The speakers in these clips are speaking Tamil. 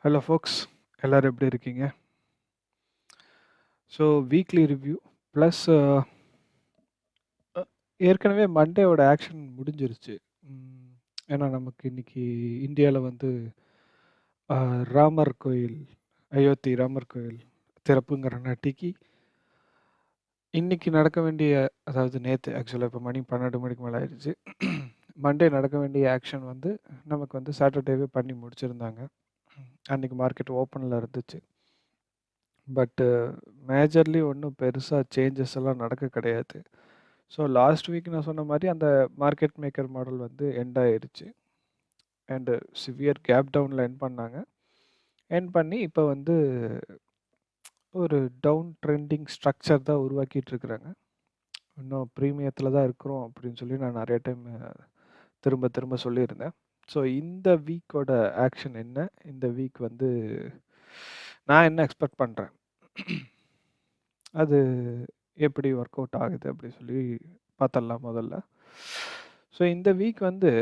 ஹலோ ஃபோக்ஸ், எல்லாரும் எப்படி இருக்கீங்க? ஸோ வீக்லி ரிவ்யூ ப்ளஸ் ஏற்கனவே மண்டேவோட ஆக்ஷன் முடிஞ்சிருச்சு. ம், ஏன்னா நமக்கு இன்னைக்கு இந்தியாவில் வந்து ராமர் கோயில், அயோத்தி ராமர் கோயில் திறப்புங்கிற நாட்டிக்கு இன்னைக்கு நடக்க வேண்டிய, அதாவது நேற்று ஆக்சுவலாக இப்போ மணி 12 மணிக்கு மேலே ஆயிடுச்சு. மண்டே நடக்க வேண்டிய ஆக்ஷன் வந்து நமக்கு வந்து சாட்டர்டேவே பண்ணி முடிச்சிருந்தாங்க. அன்னைக்கு மார்க்கெட் ஓப்பனில் இருந்துச்சு. பட்டு மேஜர்லி ஒன்றும் பெருசாக சேஞ்சஸ் எல்லாம் நடக்க கிடையாது. ஸோ லாஸ்ட் வீக் நான் சொன்ன மாதிரி அந்த மார்க்கெட் மேக்கர் மாடல் வந்து எண்ட் ஆயிடுச்சு. அண்டு சிவியர் கேப் டவுனில் எண்ட் பண்ணாங்க. எண்ட் பண்ணி இப்போ வந்து ஒரு டவுன் ட்ரெண்டிங் ஸ்ட்ரக்சர் தான் உருவாக்கிட்டு இருக்கிறாங்க. இன்னும் ப்ரீமியத்தில் தான் இருக்கிறோம் அப்படின்னு சொல்லி நான் நிறைய டைம் திரும்ப திரும்ப சொல்லியிருந்தேன். ஸோ இந்த வீக்கோட ஆக்ஷன் என்ன, இந்த வீக் வந்து நான் என்ன எக்ஸ்பெக்ட் பண்ணுறேன், அது எப்படி ஒர்க் அவுட் ஆகுது அப்படி சொல்லி பார்த்துடலாம் முதல்ல. ஸோ இந்த வீக் வந்து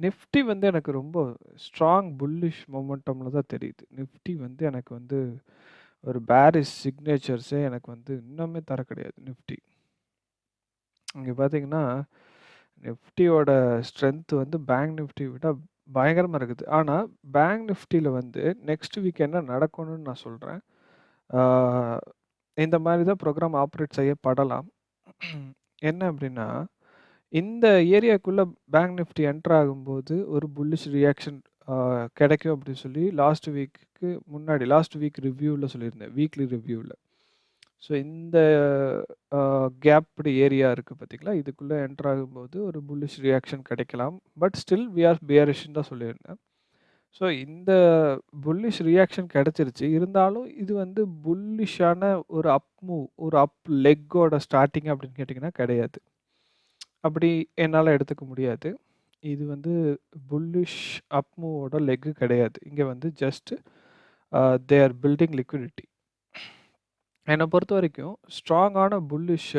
நிஃப்டி வந்து எனக்கு ரொம்ப ஸ்ட்ராங் புல்லிஷ் மொமெண்டமில் தான் தெரியுது. நிஃப்டி வந்து எனக்கு வந்து ஒரு பேரிஷ் சிக்னேச்சர்ஸே எனக்கு வந்து இன்னுமே தர கிடையாது. நிஃப்டி இங்கே பார்த்தீங்கன்னா நிஃப்டியோட ஸ்ட்ரென்த் வந்து பேங்க் நிஃப்டி விட பயங்கரமாக இருக்குது. ஆனால் பேங்க் நிஃப்டியில் வந்து நெக்ஸ்ட் வீக் என்ன நடக்கணும்னு நான் சொல்கிறேன். இந்த மாதிரி தான் ப்ரோக்ராம் ஆப்ரேட் செய்யப்படலாம். என்ன அப்படின்னா, இந்த ஏரியாக்குள்ளே பேங்க் நிஃப்டி என்டர் ஆகும்போது ஒரு புல்லிஷ் ரியாக்ஷன் கிடைக்கும் அப்படின்னு சொல்லி லாஸ்ட் வீக் ரிவ்யூவில் சொல்லியிருந்தேன், வீக்லி ரிவ்யூவில். ஸோ இந்த கேப்டு ஏரியா இருக்குது பார்த்தீங்களா, இதுக்குள்ளே என்டர் ஆகும்போது ஒரு புல்லிஷ் ரியாக்ஷன் கிடைக்கலாம். பட் ஸ்டில் வி ஆர் பியரிஷ்ன்னு தான் சொல்லியிருந்தேன். ஸோ இந்த புல்லிஷ் ரியாக்ஷன் கிடச்சிருச்சு. இருந்தாலும் இது வந்து புல்லிஷான ஒரு அப் மூவ், ஒரு அப் லெக்கோட ஸ்டார்டிங் அப்படின்னு கேட்டிங்கன்னா கிடையாது. அப்படி என்னால் எடுத்துக்க முடியாது. இது வந்து புல்லிஷ் அப் மூவோட லெக்கு கிடையாது. இங்கே வந்து just they are building liquidity. என்னை பொறுத்த வரைக்கும் ஸ்ட்ராங்கான புல்லிஷ்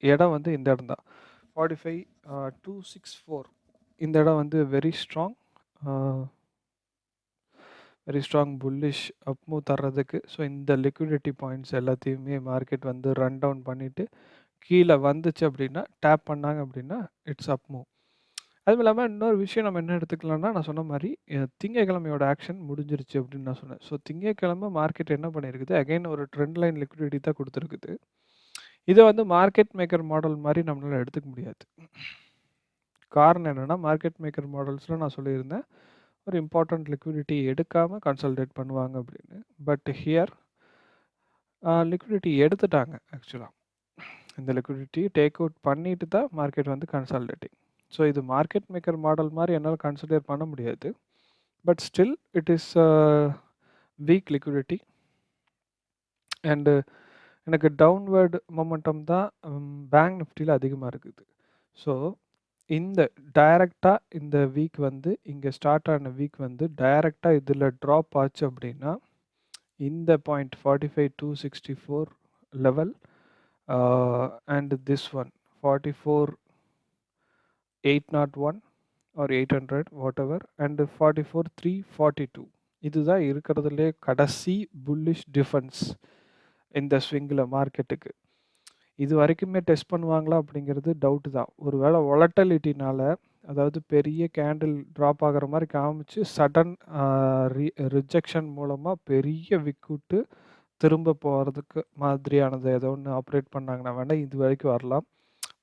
இடம் வந்து இந்த இடம் தான், 45,264. இந்த இடம் வந்து வெரி ஸ்ட்ராங் புல்லிஷ் அப் மூவ் தர்றதுக்கு. ஸோ இந்த லிக்விடிட்டி பாயிண்ட்ஸ் எல்லாத்தையுமே மார்க்கெட் வந்து ரன் டவுன் பண்ணிவிட்டு கீழே வந்துச்சு அப்படின்னா, டேப் பண்ணாங்க அப்படின்னா இட்ஸ் அப் மூவ். அதுவும் இல்லாமல் இன்னொரு விஷயம் நம்ம என்ன எடுத்துக்கலாம்னா, நான் சொன்ன மாதிரி திங்கக்கிழமையோட ஆக்ஷன் முடிஞ்சிருச்சு அப்படின்னு நான் சொன்னேன். ஸோ திங்கக்கிழமை மார்க்கெட் என்ன பண்ணியிருக்குது, அகைன் ஒரு ட்ரெண்ட் லைன் லிக்விடிட்டி தான் கொடுத்துருக்குது. இதை வந்து மார்க்கெட் மேக்கர் மாடல் மாதிரி நம்மளால் எடுத்துக்க முடியாது. காரணம் என்னென்னா, மார்க்கெட் மேக்கர் மாடல்ஸில் நான் சொல்லியிருந்தேன் ஒரு இம்பார்ட்டண்ட் லிக்விடிட்டி எடுக்காமல் கன்சல்டேட் பண்ணுவாங்க அப்படின்னு. பட் ஹியர் லிக்விடிட்டி எடுத்துட்டாங்க. ஆக்சுவலாக இந்த லிக்விடிட்டி டேக் அவுட் பண்ணிட்டு தான் மார்க்கெட் வந்து கன்சால்டேட்டிங். ஸோ இது மார்க்கெட் மேக்கர் மாடல் மாதிரி என்னால் கன்சிடர் பண்ண முடியாது. But still it is weak liquidity. And எனக்கு டவுன்வர்டு மொமெண்டம் தான் பேங்க் நிஃப்டியில் அதிகமாக இருக்குது. ஸோ இந்த டைரெக்டாக இந்த வீக் வந்து இங்கே ஸ்டார்ட் ஆன வீக் வந்து டைரெக்டாக இதில் ட்ராப் ஆச்சு அப்படின்னா இந்த point 45,264 level and this one 44,801 or 800 whatever and 44,342 இதுதான் இருக்கிறதுலே கடைசி புல்லிஷ் டிஃபென்ஸ் இந்த ஸ்விங்கில் மார்க்கெட்டுக்கு. இது வரைக்குமே டெஸ்ட் பண்ணுவாங்களா அப்படிங்கிறது டவுட்டு தான். ஒருவேளை வொலட்டிலிட்டினால, அதாவது பெரிய கேண்டில் ட்ராப் ஆகிற மாதிரி காமிச்சு சடன் ரிஜெக்ஷன் மூலமாக பெரிய விக்குட்டு திரும்ப போகிறதுக்கு மாதிரியானது ஏதோ ஒன்று ஆப்ரேட் பண்ணாங்கன்னா வேணால் இது வரைக்கும் வரலாம்.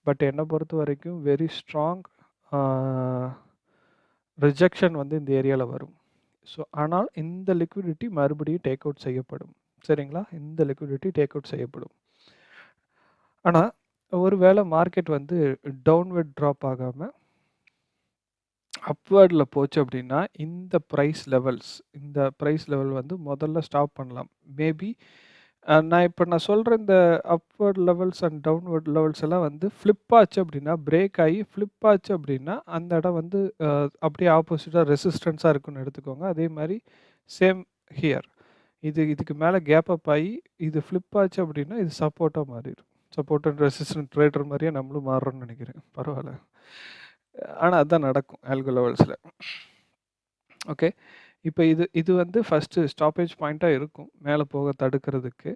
பட் என்னை பொறுத்த வரைக்கும் வெரி ஸ்ட்ராங் ரிஜெக்ஷன் வந்து இந்த ஏரியாவில் வரும். ஸோ ஆனால் இந்த லிக்விடிட்டி மறுபடியும் டேக் அவுட் செய்யப்படும். சரிங்களா, இந்த லிக்விடிட்டி டேக் அவுட் செய்யப்படும். ஆனால் ஒருவேளை மார்க்கெட் வந்து டவுன்வர்ட் ட்ராப் ஆகாமல் அப்வர்டில் போச்சு அப்படின்னா இந்த ப்ரைஸ் லெவல் வந்து முதல்ல ஸ்டாப் பண்ணலாம். மேபி நான் சொல்கிற இந்த upward levels and downward levels எல்லாம் வந்து ஃப்ளிப் ஆச்சு அப்படின்னா, பிரேக் ஆகி ஃப்ளிப் ஆச்சு அப்படின்னா அந்த இடம் வந்து அப்படியே ஆப்போசிட்டாக ரெசிஸ்டன்ஸாக இருக்குன்னு எடுத்துக்கோங்க. அதே மாதிரி சேம் ஹியர், இதுக்கு மேலே கேப் அப் ஆகி இது ஃப்ளிப் ஆச்சு அப்படின்னா இது சப்போர்ட்டாக மாறிடும். சப்போர்ட் அண்ட் ரெசிஸ்டன்ட் ட்ரேடர் மாதிரியே நம்மளும் மாறுறோம்னு நினைக்கிறேன். பரவாயில்ல, ஆனால் அதுதான் நடக்கும் ஆல்கோ லெவல்ஸில். ஓகே. இப்ப இது வந்து ஃபர்ஸ்ட்டு ஸ்டாப்பேஜ் பாயிண்ட்டா இருக்கும். மேல போக தடுக்கிறதுக்கு.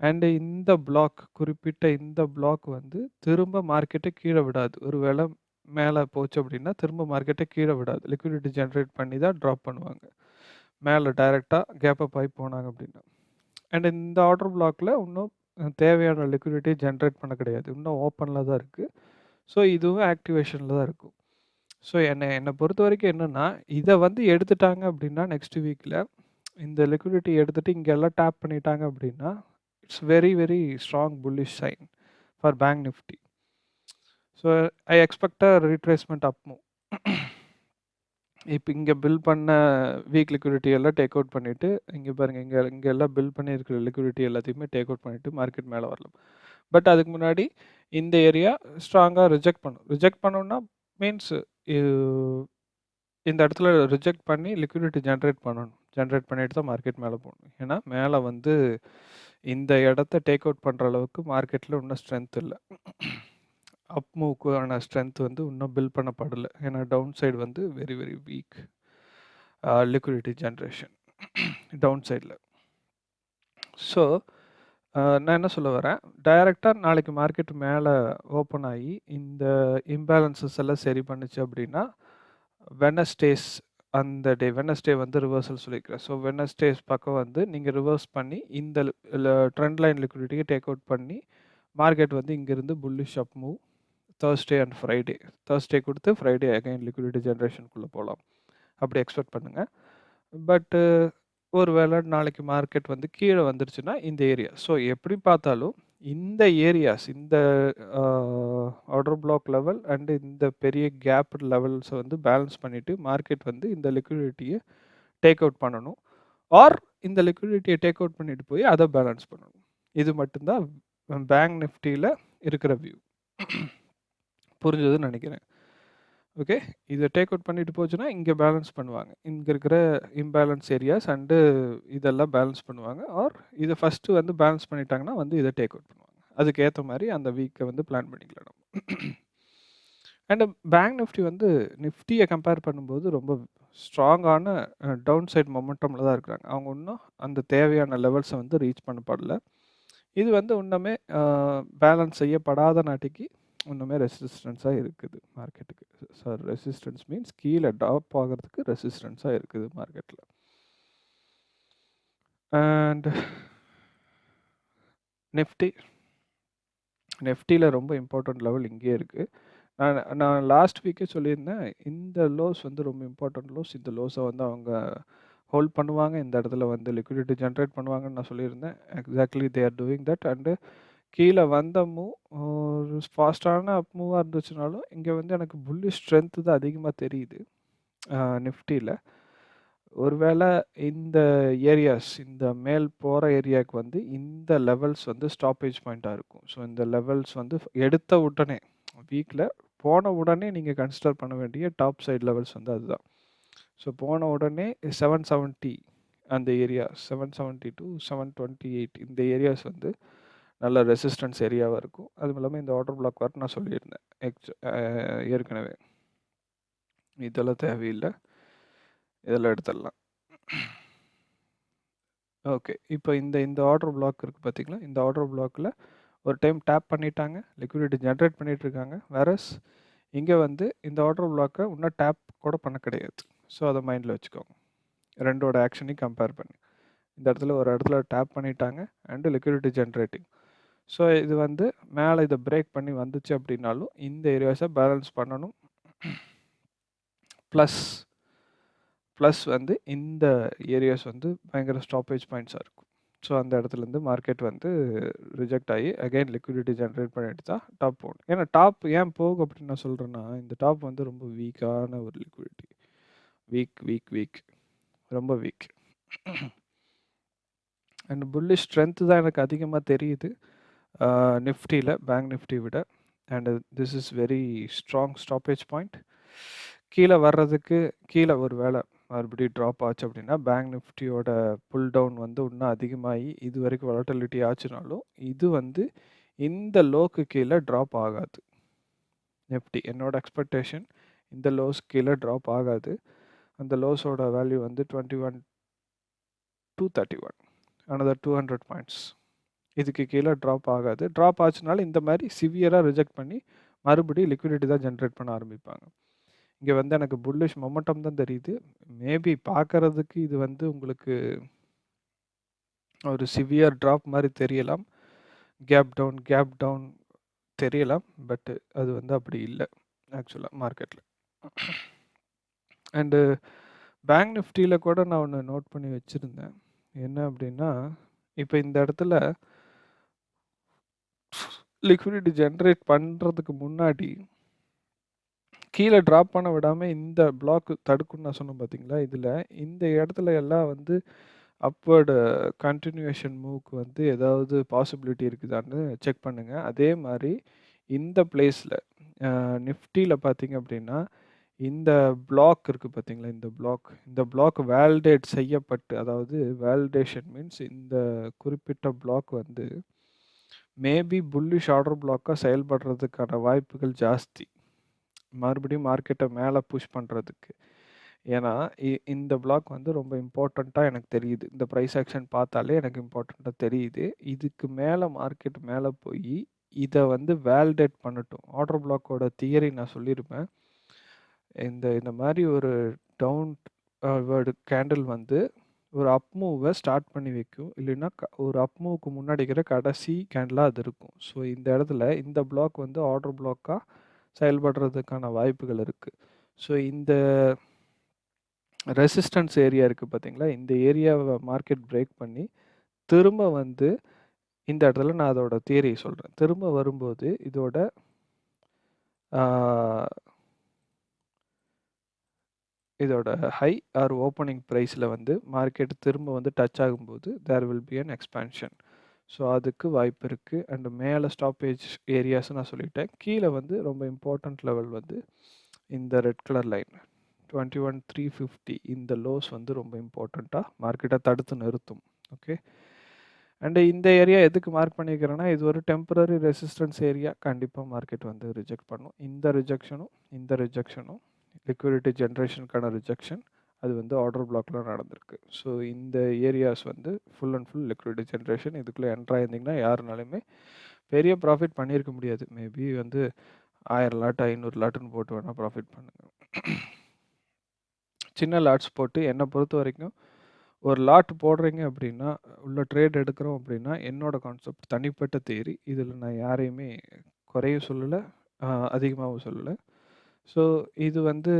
அண்ட் இந்த பிளாக் குறிப்பிட்ட இந்த பிளாக் வந்து திரும்ப மார்க்கெட்ட கீழ விடாது. ஒரு வேள மேல போச்சு அப்படின்னா, திரும்ப மார்க்கெட்ட கீழ விடாது. லிக்விடிட்டி ஜெனரேட் பண்ணி தான் ட்ராப் பண்ணுவாங்க. மேல டைரக்ட்டா கேப் அப் ஆயி போனாங்க அப்படின்னா. அண்ட் இந்த ஆர்டர் பிளாக்ல இன்னும் தேவையான லிக்விடிட்டி ஜெனரேட் பண்ண கிடையாது. இன்னும் ஓப்பன்ல தான் இருக்கு. ஸோ இதுவும் ஆக்டிவேஷன்ல தான் இருக்கும். ஸோ என்ன பொறுத்தவரைக்கும் என்னன்னா, இத வந்து எடுத்துட்டாங்க அப்படின்னா நெக்ஸ்ட் வீக்ல இந்த லிக்விடிட்டி எடுத்துட்டு இங்க எல்லாம் டேப் பண்ணிட்டாங்க அப்படின்னா, it's very very strong bullish sign for Bank Nifty. So I expect a retracement up move. இப்ப இங்க பில் பண்ண வீக் லிக்விடிட்டி எல்லாம் டேக் அவுட் பண்ணிட்டு, இங்க பாருங்க இங்க எல்லாம் பில் பண்ணியிருக்கிற லிக்விடிட்டி எல்லாத்தையுமே டேக் அவுட் பண்ணிட்டு மார்க்கெட் மேல வரலாம். பட் அதுக்கு முன்னாடி இந்த ஏரியா ஸ்ட்ராங்கா ரிஜெக்ட் பண்ணும். ரிஜெக்ட் பண்ணணும்னா மீன்ஸ் இந்த இடத்துல ரிஜெக்ட் பண்ணி லிக்விடிட்டி ஜெனரேட் பண்ணணும். ஜெனரேட் பண்ணிட்டு தான் மார்க்கெட் மேல போணும். ஏன்னா, மேல வந்து இந்த இடத்த டேக் அவுட் பண்ற அளவுக்கு மார்க்கெட்ல இன்னும் ஸ்ட்ரென்த் இல்ல. அப் மூவ்க்கான ஸ்ட்ரென்த் வந்து இன்னும் பில்ட் பண்ணப்படல. ஏன்னா, டவுன் சைடு வந்து very very weak liquidity generation down சைட்ல. ஸோ, நான் என்ன சொல்ல வரேன், டைரக்ட்டா நாளைக்கு மார்க்கெட் மேல ஓப்பன் ஆயி, இந்த இம்பேலன்ஸஸ் எல்லாம் சரி பண்ணுச்சு அப்படின்னா, வெட்னஸ்டேஸ் அந்த டே வெட்னஸ்டே வந்து ரிவர்சல் சொல்லியிருக்கிறேன். ஸோ, வெட்னஸ்டேஸ் பக்கம் வந்து நீங்க ரிவர்ஸ் பண்ணி, இந்த ட்ரெண்ட் லைன் லிக்விடிட்டிய டேக் அவுட் பண்ணி, மார்க்கெட் வந்து இங்கிருந்து bullish up move Thursday and Friday. Thursday குடுத்து ஃப்ரைடே அகைன் லிக்விடிட்டி ஜெனரேஷன்க்குள்ள போலாம். அப்படி எக்ஸ்பெக்ட் பண்ணுங்க. பட்டு ஒரு வேளை நாளைக்கு மார்க்கெட் வந்து கீழ வந்துருச்சுன்னா, இந்த ஏரியா. ஸோ எப்படி பார்த்தாலும் இந்த ஏரியாஸ் இந்த அ ஆர்டர் பிளாக் லெவல் அண்ட் இந்த பெரிய கேப் லெவல்ஸ வந்து பேலன்ஸ் பண்ணிட்டு, மார்க்கெட் வந்து இந்த லிக்விடிட்டிய டேக் அவுட் பண்ணணும். ஆர் இந்த லிக்விடிட்டிய டேக் அவுட் பண்ணிட்டு போய் அத பேலன்ஸ் பண்ணணும். இது மட்டும் தான் பேங்க் நிஃப்டில இருக்கிற வியூ. புரிஞ்சதுன்னு நெனைக்கிறேன். ஓகே. இத டேக் அவுட் பண்ணிட்டு போச்சுன்னா, இங்க பேலன்ஸ் பண்ணுவாங்க. இங்க இருக்கிற இம்பேலன்ஸ் ஏரியாஸ் அண்ட் இதெல்லாம் பேலன்ஸ் பண்ணுவாங்க. ஆர் இத ஃபர்ஸ்ட்டு வந்து பேலன்ஸ் பண்ணிட்டாங்கன்னா வந்து இத டேக் அவுட் பண்ணுவாங்க. அதுக்கு ஏத்த மாரி அந்த வீக்க வந்து பிளான் பண்ணிக்கலாம் நம்ம. அண்ட் பேங்க் நிஃப்டி வந்து நிஃப்டிய கம்பேர் பண்ணும்போது ரொம்ப ஸ்ட்ராங்கான டவுன் சைட் மொமெண்டம்ல தான் இருக்கிறாங்க. அவங்க இன்னும் அந்த தேவையான லெவல்ஸ வந்து ரீச் பண்ணப்படல. இது வந்து இன்னுமே பேலன்ஸ் செய்யப்படாத நாட்டிக்கு இன்னுமே ரெசிஸ்டன்ஸா இருக்குது மார்க்கெட்டுக்கு. சார் ரெசிஸ்டன்ஸ் மீன்ஸ் கீழ ட்ராப் ஆகுறதுக்கு ரெசிஸ்டன்ஸா இருக்குது மார்க்கெட்ல. அண்ட் நிஃப்டி நிஃப்டில ரொம்ப இம்பார்ட்டன்ட் லெவல் இங்கேயே இருக்கு. நான் லாஸ்ட் வீக்கே சொல்லியிருந்தேன். இந்த லோஸ் வந்து ரொம்ப இம்பார்ட்டன்ட் லோஸ். இந்த லோஸ வந்து அவங்க ஹோல்ட் பண்ணுவாங்க. இந்த இடத்துல வந்து லிக்விடிட்டி ஜெனரேட் பண்ணுவாங்கன்னு நான் சொல்லியிருந்தேன். Exactly they are doing that. And கீழ வந்த மூவ் ஒரு ஃபாஸ்ட்டான அப் மூவா இருந்துச்சுனாலும், இங்க வந்து எனக்கு புல்லிஷ் ஸ்ட்ரென்த் தான் அதிகமா தெரியுது. நிஃப்டில. ஒருவேள இந்த ஏரியாஸ் இந்த மேல் போற ஏரியாக்கு வந்து இந்த லெவல்ஸ் வந்து ஸ்டாப்பேஜ் பாயிண்ட்டா இருக்கும். ஸோ இந்த லெவல்ஸ் வந்து எடுத்த உடனே வீக்ல போன உடனே நீங்க கன்சிடர் பண்ண வேண்டிய டாப் சைட் லெவல்ஸ் வந்து அதுதான். ஸோ போன உடனே 770 அந்த ஏரியா 770 டூ 728 இந்த ஏரியாஸ் வந்து நல்ல ரெசிஸ்டன்ஸ் ஏரியாவா இருக்கும். அதுவும் இல்லாம இந்த ஆர்டர் பிளாக் வர நான் சொல்லியிருந்தேன். ஏற்கனவே. இதெல்லாம் தேவையில்ல. இதெல்லாம் எடுத்துடலாம். ஓகே. இப்ப இந்த ஆர்டர் பிளாக் இருக்கு பார்த்தீங்களா? இந்த ஆர்டர் பிளாக்ல ஒரு டைம் டேப் பண்ணிட்டாங்க. லிக்விடிட்டி ஜெனரேட் பண்ணிட்டு இருக்காங்க. வேரஸ் இங்க வந்து இந்த ஆர்டர் பிளாக்க இன்னும் டேப் கூட பண்ண கிடையாது. ஸோ அத மைண்ட்ல வச்சுக்கோங்க. 2ஓட ஆக்ஷனையும் கம்பேர் பண்ணி. இந்த இடத்துல ஒரு இடத்துல டேப் பண்ணிட்டாங்க அண்ட் லிக்விடிட்டி ஜெனரேட்டிங். ஸோ இது வந்து மேல இத பிரேக் பண்ணி வந்துச்சு அப்படின்னாலும், இந்த ஏரியாஸ பேலன்ஸ் பண்ணணும். ப்ளஸ் வந்து இந்த ஏரியாஸ் வந்து பயங்கர ஸ்டாப்பேஜ் பாயிண்ட்ஸா இருக்கும். ஸோ அந்த இடத்துலேருந்து மார்க்கெட் வந்து ரிஜெக்ட் ஆகி அகைன் லிக்விடிட்டி ஜெனரேட் பண்ணிட்டு தான் டாப் போகணும். ஏன்னா டாப் ஏன் போகும் அப்படின்னு நான் சொல்றேன்னா, இந்த டாப் வந்து ரொம்ப வீக்கான ஒரு லிக்விடிட்டி. வீக். ரொம்ப வீக். அண்ட் புல்லிஷ் ஸ்ட்ரென்த் தான் எனக்கு அதிகமா தெரியுது. நிஃப்டில, பேங்க் நிஃப்டி விட. And this is very strong stoppage point. கீழ வர்றதுக்கு கீழ ஒரு வேளை மறுபடியும் ட்ராப் ஆச்சு அப்படின்னா, பேங்க் நிஃப்டியோட புல் டவுன் வந்து இன்னும் அதிகமாகி இதுவரைக்கும் வாலட்டிலிட்டி ஆச்சுனாலும், இது வந்து இந்த லோக்கு கீழ ட்ராப் ஆகாது. நிஃப்டி என்னோட எக்ஸ்பெக்டேஷன் இந்த லோஸ் கீழ ட்ராப் ஆகாது. அந்த லோஸோட வேல்யூ வந்து 21,231, another 200 பாயிண்ட்ஸ். இதுக்கு கீழே ட்ராப் ஆகாது. ட்ராப் ஆச்சுனாலும் இந்த மாதிரி சிவியராக ரிஜெக்ட் பண்ணி மறுபடியும் லிக்விடிட்டி தான் ஜென்ரேட் பண்ண ஆரம்பிப்பாங்க. இங்கே வந்து எனக்கு புல்லிஷ் மொமெண்டம் தான் தெரியுது. மேபி பார்க்கறதுக்கு இது வந்து உங்களுக்கு ஒரு சிவியர் ட்ராப் மாதிரி தெரியலாம், கேப் டவுன் தெரியலாம். பட் அது வந்து அப்படி இல்லை ஆக்சுவலாக மார்க்கெட்டில். அண்டு பேங்க் நிஃப்டியில் கூட நான் ஒன்று நோட் பண்ணி வச்சுருந்தேன். என்ன அப்படின்னா, இப்போ இந்த இடத்துல லிக்விடிட்டி ஜென்ரேட் பண்ணுறதுக்கு முன்னாடி கீழே ட்ராப் பண்ண விடாமல் இந்த பிளாக் தடுக்குன்னு நான் சொன்னேன் பார்த்தீங்களா. இதில் இந்த இடத்துல எல்லாம் வந்து அப்வர்டு கண்டினியூஷன் மூவ்க்கு வந்து ஏதாவது பாசிபிலிட்டி இருக்குதான்னு செக் பண்ணுங்கள். அதே மாதிரி இந்த பிளேஸில் நிஃப்டியில் பார்த்தீங்க அப்படின்னா இந்த பிளாக் இருக்குது பார்த்தீங்களா, இந்த பிளாக் வேலிடேட் செய்யப்பட்டு, அதாவது வேலிடேஷன் மீன்ஸ் இந்த குறிப்பிட்ட பிளாக் வந்து மேபி புல்லிஷ் ஆர்டர் பிளாக்காக செயல்படுறதுக்கான வாய்ப்புகள் ஜாஸ்தி, மறுபடியும் மார்க்கெட்டை மேலே புஷ் பண்ணுறதுக்கு. ஏன்னா இந்த பிளாக் வந்து ரொம்ப இம்பார்ட்டண்ட்டாக எனக்கு தெரியுது. இந்த ப்ரைஸ் ஆக்ஷன் பார்த்தாலே எனக்கு இம்பார்ட்டண்ட்டாக தெரியுது. இதுக்கு மேலே மார்க்கெட் மேலே போய் இதை வந்து வேலிடேட் பண்ணட்டும். ஆர்டர் பிளாக்கோட தியரி நான் சொல்லியிருப்பேன். இந்த மாதிரி ஒரு டவுன் வேர்டு கேண்டில் வந்து ஒரு அப் மூவை ஸ்டார்ட் பண்ணி வைக்கும், இல்லைன்னா ஒரு அப் மூவுக்கு முன்னாடி இருக்கிற கடைசி கேண்டிலாக அது இருக்கும். ஸோ இந்த இடத்துல இந்த பிளாக் வந்து ஆர்டர் பிளாக்காக செயல்படுறதுக்கான வாய்ப்புகள் இருக்குது. ஸோ இந்த ரெசிஸ்டன்ஸ் ஏரியா இருக்குது பார்த்தீங்களா, இந்த ஏரியாவை மார்க்கெட் பிரேக் பண்ணி திரும்ப வந்து இந்த இடத்துல நான் அதோட தியரி சொல்கிறேன். திரும்ப வரும்போது இதோட ஹை ஆர் ஓப்பனிங் ப்ரைஸில் வந்து மார்க்கெட் திரும்ப வந்து டச் ஆகும்போது there will be an expansion. So அதுக்கு வாய்ப்பு இருக்குது. அண்டு மேலே ஸ்டாப்பேஜ் ஏரியாஸ் நான் சொல்லிட்டேன். கீழே வந்து ரொம்ப இம்பார்ட்டண்ட் லெவல் வந்து இந்த ரெட் கலர் லைன் 21,350, இந்த லோஸ் வந்து ரொம்ப இம்பார்ட்டண்ட்டாக மார்க்கெட்டை தடுத்து நிறுத்தும். ஓகே, அண்டு இந்த ஏரியா எதுக்கு மார்க் பண்ணிக்கிறேன்னா, இது ஒரு டெம்பரரி ரெசிஸ்டன்ஸ் ஏரியா. கண்டிப்பாக மார்க்கெட் வந்து ரிஜெக்ட் பண்ணும். இந்த ரிஜெக்ஷனும் லிக்விடிட்டி ஜென்ரேஷனுக்கான ரிஜெக்ஷன் அது வந்து ஆர்டர் பிளாக்ல நடந்திருக்கு. ஸோ இந்த ஏரியாஸ் வந்து full and full liquidity generation. இதுக்குள்ளே என்ட்ராயிருந்தீங்கன்னா யாருனாலுமே பெரிய ப்ராஃபிட் பண்ணியிருக்க முடியாது. மேபி வந்து 1000 லாட் 500 லாட்டுன்னு போட்டு வேணால் ப்ராஃபிட் பண்ணுங்கள். சின்ன லாட்ஸ் போட்டு என்னை பொறுத்த வரைக்கும் ஒரு லாட் போடுறீங்க அப்படின்னா, உள்ள ட்ரேட் எடுக்கிறோம் அப்படின்னா, என்னோட கான்செப்ட் தனிப்பட்ட தியரி. இதில் நான் யாரையுமே குறையும் சொல்லலை, அதிகமாகவும் சொல்லலை. ஸோ இது வந்து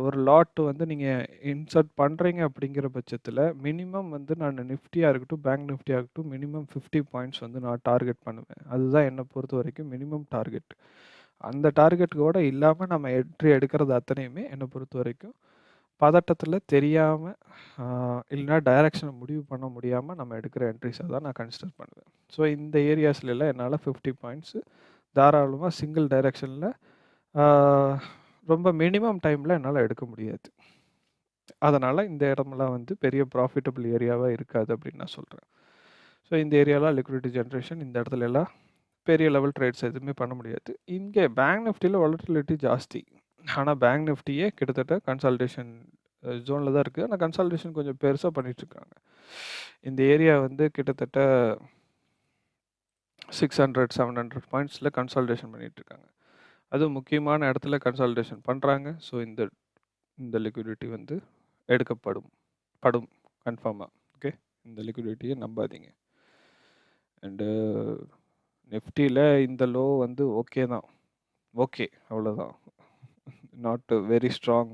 ஒரு லாட் வந்து நீங்கள் இன்சர்ட் பண்ணுறீங்க அப்படிங்கிற பட்சத்தில் மினிமம் வந்து நான் நிஃப்டியாக இருக்கட்டும், பேங்க் நிஃப்டியாக இருக்கட்டும், மினிமம் 50 பாயிண்ட்ஸ் வந்து நான் டார்கெட் பண்ணுவேன். அதுதான் என்னை பொறுத்த வரைக்கும் மினிமம் டார்கெட். அந்த டார்கெட்டுக்கூட இல்லாமல் நம்ம என்ட்ரி எடுக்கிறது அத்தனையுமே என்னை பொறுத்த வரைக்கும் பதட்டத்தில் தெரியாமல் இல்லைனா டைரக்ஷனை முடிவு பண்ண முடியாமல் நம்ம எடுக்கிற என்ட்ரிஸை தான் நான் கன்சிடர் பண்ணுவேன். ஸோ இந்த ஏரியாஸ்லாம் என்னால் 50 பாயிண்ட்ஸு தாராளமாக சிங்கிள் டைரெக்ஷனில் ரொம்ப மினிமம் டைமில் என்னால் எடுக்க முடியாது. அதனால் இந்த இடமெல்லாம் வந்து பெரிய ப்ராஃபிட்டபிள் ஏரியாவாக இருக்காது அப்படின்னு நான் சொல்கிறேன். ஸோ இந்த ஏரியாவில் லிக்விடிட்டி ஜென்ரேஷன் இந்த இடத்துல எல்லாம் பெரிய லெவல் ட்ரேட்ஸ் எதுவுமே பண்ண முடியாது. இங்கே பேங்க் நிஃப்டியில் வாலட்டிலிட்டி ஜாஸ்தி. ஆனால் பேங்க் நிஃப்டியே கிட்டத்தட்ட கன்சால்டேஷன் ஜோனில் தான் இருக்குது. ஆனால் கன்சால்டேஷன் கொஞ்சம் பெருசாக பண்ணிகிட்ருக்காங்க. இந்த ஏரியா வந்து கிட்டத்தட்ட 600-700 பாயிண்ட்ஸில் கன்சால்டேஷன் பண்ணிகிட்ருக்காங்க. அதுவும் முக்கியமான இடத்துல கன்சால்டேஷன் பண்ணுறாங்க. ஸோ இந்த லிக்விடிட்டி வந்து எடுக்கப்படும் கன்ஃபார்மாக. ஓகே, இந்த லிக்விடிட்டியை நம்பாதீங்க. அண்டு நிஃப்டியில் இந்த லோ வந்து ஓகே தான், ஓகே அவ்வளோதான், நாட் வெரி ஸ்ட்ராங்,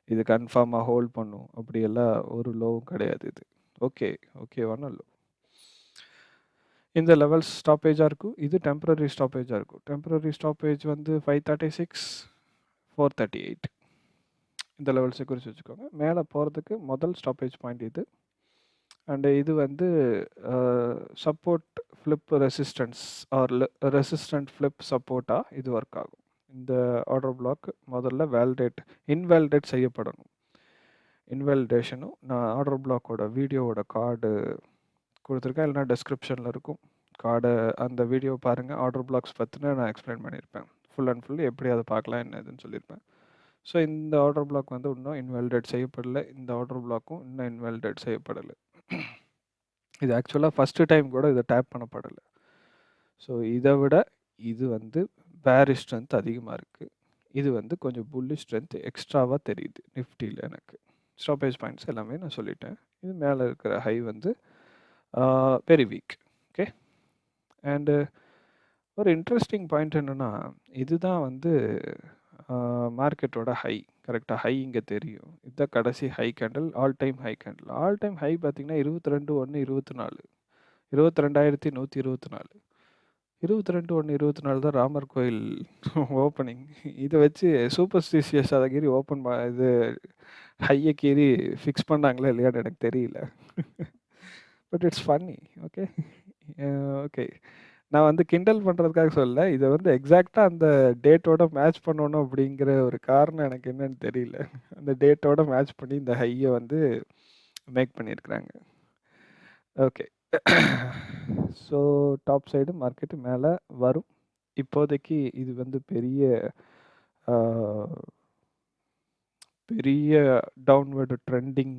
இது கன்ஃபார்மாக ஹோல்ட் பண்ணும் அப்படியெல்லாம் ஒரு லோவும் கிடையாது. இது ஓகேவான லோ. இந்த லெவல்ஸ் ஸ்டாப்பேஜாக இருக்கும். இது டெம்பரரி ஸ்டாப்பேஜாக இருக்கும். டெம்பரரி ஸ்டாப்பேஜ் வந்து 536, 438 இந்த லெவல்ஸை குறித்து வச்சுக்கோங்க. மேலே போகிறதுக்கு முதல் ஸ்டாப்பேஜ் பாயிண்ட் இது. அண்டு இது வந்து support flip resistance or resistant flip சப்போர்ட்டாக இது ஒர்க் ஆகும். இந்த ஆர்டர் பிளாக் முதல்ல இன்வேலிடேட் செய்யப்படணும். இன்வேலிடேஷனும் நான் ஆர்டர் பிளாக்கோட வீடியோவோட கார்டு கொடுத்துருக்கேன், இல்லைனா டெஸ்கிரிப்ஷனில் இருக்கும் கார்டை. அந்த வீடியோ பாருங்கள். ஆர்டர் பிளாக்ஸ் பற்றின நான் எக்ஸ்பிளைன் பண்ணியிருப்பேன். ஃபுல் அண்ட் ஃபுல் எப்படி அதை பார்க்கலாம் என்ன இதுன்னு சொல்லியிருப்பேன். ஸோ இந்த ஆர்டர் பிளாக் வந்து இன்னும் இன்வாலிடேட் செய்யப்படல. இந்த ஆர்டர் பிளாக்கும் இன்னும் இன்வாலிடேட் செய்யப்படல. இது ஆக்சுவலாக ஃபஸ்ட்டு டைம் கூட இதை டேப் பண்ணப்படல. ஸோ இதை விட இது வந்து பேரிஷ் ஸ்ட்ரென்த் அதிகமாக இருக்குது. இது வந்து கொஞ்சம் புல்லிஷ் ஸ்ட்ரென்த் எக்ஸ்ட்ராவாக தெரியுது நிஃப்டியில் எனக்கு. ஸ்டாப்பேஜ் பாயிண்ட்ஸ் எல்லாமே நான் சொல்லிட்டேன். இது மேலே இருக்கிற ஹை வந்து வெரி வீக். ஓகே. அண்டு ஒரு இன்ட்ரெஸ்டிங் பாயிண்ட் என்னென்னா, இதுதான் வந்து மார்க்கெட்டோட ஹை. கரெக்டாக ஹை இங்கே தெரியும். இதுதான் கடைசி high candle, all time high candle. All time high பார்த்தீங்கன்னா 22/1/24, 22,124. 22/1/24 தான் ராமர் கோயில் ஓப்பனிங். இதை வச்சு சூப்பர்ஸ்டிஷியஸ் அதை கீறி ஓப்பன் இது ஹையை கீறி ஃபிக்ஸ் பண்ணாங்களா இல்லையான்னு எனக்கு தெரியல. But it's funny. Okay. Okay. நான் வந்து கிண்டல் பண்ணுறதுக்காக சொல்லல. இதை வந்து எக்ஸாக்டாக அந்த டேட்டோட மேட்ச் பண்ணணும் அப்படிங்கிற ஒரு காரணம் எனக்கு என்னன்னு தெரியல. அந்த டேட்டோட மேட்ச் பண்ணி இந்த ஹையை வந்து மேக் பண்ணியிருக்கிறாங்க. Okay. So top side market மேலே வரும். இப்போதைக்கு இது வந்து பெரிய பெரிய டவுன்வர்டு ட்ரெண்டிங்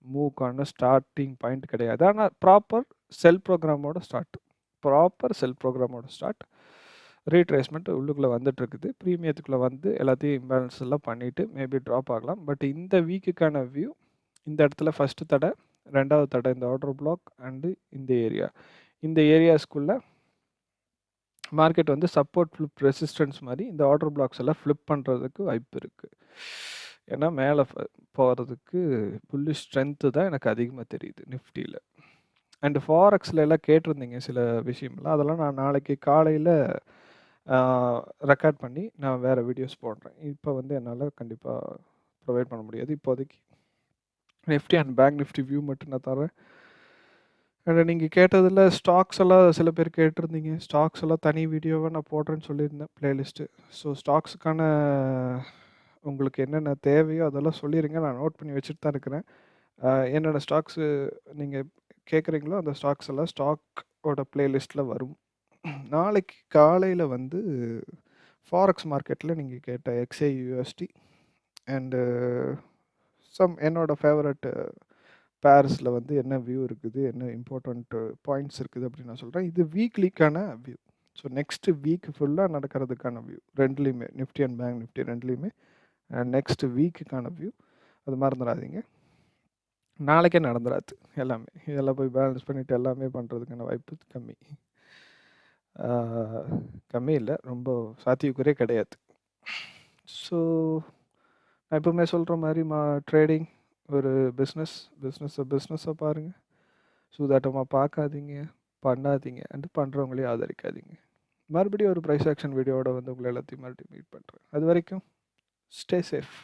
மூவ்க்கான ஸ்டார்டிங் பாயிண்ட் கிடையாது. ஆனால் ப்ராப்பர் செல் ப்ரோக்ராமோட ஸ்டார்ட். ரீட்ரேஸ்மெண்ட் உள்ளுக்குள்ளே வந்துட்டுருக்குது. ப்ரீமியத்துக்குள்ளே வந்து எல்லாத்தையும் இம்பேலன்ஸ் எல்லாம் பண்ணிவிட்டு மேபி ட்ராப் ஆகலாம். பட் இந்த வீக்குக்கான வியூ இந்த இடத்துல ஃபஸ்ட்டு தடை, ரெண்டாவது தடை இந்த ஆர்டர் பிளாக் அண்டு இந்த ஏரியாஸ்குள்ளே மார்க்கெட் வந்து சப்போர்ட் ஃப்ளிப் ரெசிஸ்டன்ஸ் மாதிரி இந்த ஆர்டர் பிளாக்ஸ் எல்லாம் ஃப்ளிப் பண்ணுறதுக்கு வாய்ப்பு இருக்குது. ஏன்னா மேலே போகிறதுக்கு புல்லிஷ் ஸ்ட்ரென்த்து தான் எனக்கு அதிகமாக தெரியுது நிஃப்டியில். அண்டு ஃபாரெக்ஸில் எல்லாம் கேட்டிருந்தீங்க சில விஷயம்லாம். அதெல்லாம் நான் நாளைக்கு காலையில் ரெக்கார்ட் பண்ணி நான் வேறு வீடியோஸ் போடுறேன். இப்போ வந்து என்னால் கண்டிப்பாக ப்ரொவைட் பண்ண முடியாது. இப்போதைக்கு Nifty and bank Nifty view மட்டும் நான் தரேன். அண்ட் நீங்கள் கேட்டதில் ஸ்டாக்ஸ் எல்லாம் சில பேர் கேட்டிருந்தீங்க. ஸ்டாக்ஸ் எல்லாம் தனி வீடியோவாக நான் போடுறேன்னு சொல்லியிருந்தேன் ப்ளேலிஸ்ட்டு. ஸோ ஸ்டாக்ஸுக்கான உங்களுக்கு என்னென்ன தேவையோ அதெல்லாம் சொல்லிடுங்க. நான் நோட் பண்ணி வச்சுட்டு தான் இருக்கிறேன். என்னென்ன ஸ்டாக்ஸு நீங்கள் கேட்குறீங்களோ அந்த ஸ்டாக்ஸ் எல்லாம் ஸ்டாக்கோட ப்ளேலிஸ்ட்டில் வரும். நாளைக்கு காலையில் வந்து ஃபாரெக்ஸ் மார்க்கெட்டில் நீங்கள் கேட்ட XAUSD அண்டு என்னோடய ஃபேவரட் பேரிஸில் வந்து என்ன வியூ இருக்குது, என்ன இம்பார்ட்டண்ட் பாயிண்ட்ஸ் இருக்குது அப்படின்னு நான் சொல்கிறேன். இது வீக்லிக்கான வியூ. ஸோ நெக்ஸ்ட்டு வீக் ஃபுல்லாக நடக்கிறதுக்கான வியூ ரெண்டுலேயுமே, நிஃப்டி அண்ட் பேங்க் நிஃப்டி ரெண்டுலேயுமே நெக்ஸ்ட்டு வீக்குக்கான வியூ. அது மறந்துடாதீங்க. நாளைக்கே நடந்துடாது எல்லாமே. இதெல்லாம் போய் பேலன்ஸ் பண்ணிவிட்டு எல்லாமே பண்ணுறதுக்கான வாய்ப்பு கம்மி இல்லை, ரொம்ப சாத்தியக்குறே கிடையாது. ஸோ நான் எப்பவுமே சொல்கிற மாதிரி ட்ரேடிங் ஒரு பிஸ்னஸை பாருங்கள். சூதாட்டமாக பார்க்காதீங்க, பண்ணாதீங்க அண்டு பண்ணுறவங்களையும் ஆதரிக்காதீங்க. மறுபடியும் ஒரு ப்ரைஸ் ஆக்ஷன் வீடியோவோட வந்து உங்களை எல்லாத்தையும் மறுபடியும் மீட் பண்ணுறேன். அது வரைக்கும் ஸ்டே சேஃப்.